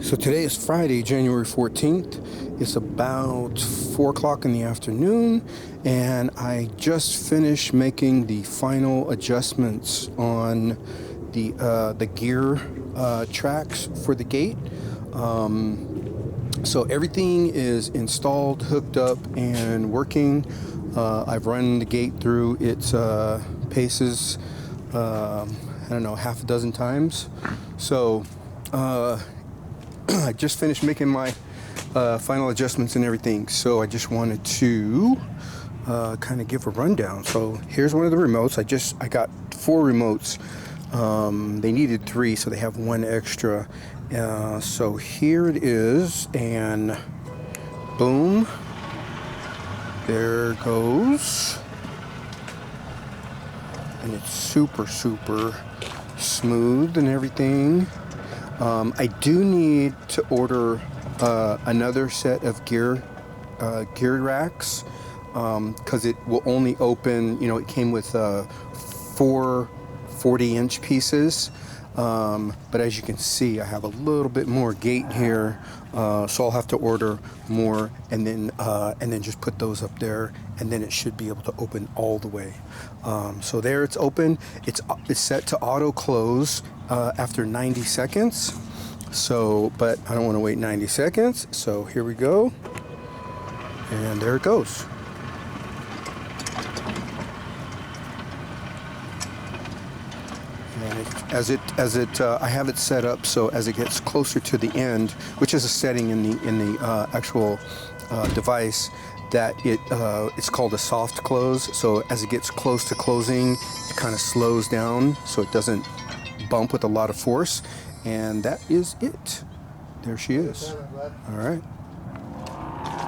So today is Friday, January 14th. It's about 4 o'clock in the afternoon, and I just finished making the final adjustments on the gear tracks for the gate. So everything is installed, hooked up, and working. I've run the gate through its paces, I don't know, half a dozen times. So I just finished making my final adjustments and everything, so I just wanted to kind of give a rundown. So here's one of the remotes. I got 4 remotes. They needed 3, so they have 1 extra. So here it is, and boom, there it goes. And it's super smooth and everything. I do need to order another set of gear racks, because it will only open, it came with 4 40-inch pieces, but as you can see, I have a little bit more gate here, so I'll have to order more, and then just put those up there, and then it should be able to open all the way. So there, it's open. It's set to auto close after 90 seconds. So, but I don't want to wait 90 seconds. So here we go, and there it goes. And I have it set up so as it gets closer to the end, which is a setting in the actual device, that it's called a soft close. So as it gets close to closing, it kind of slows down so it doesn't bump with a lot of force. And that is it. There she is. All right.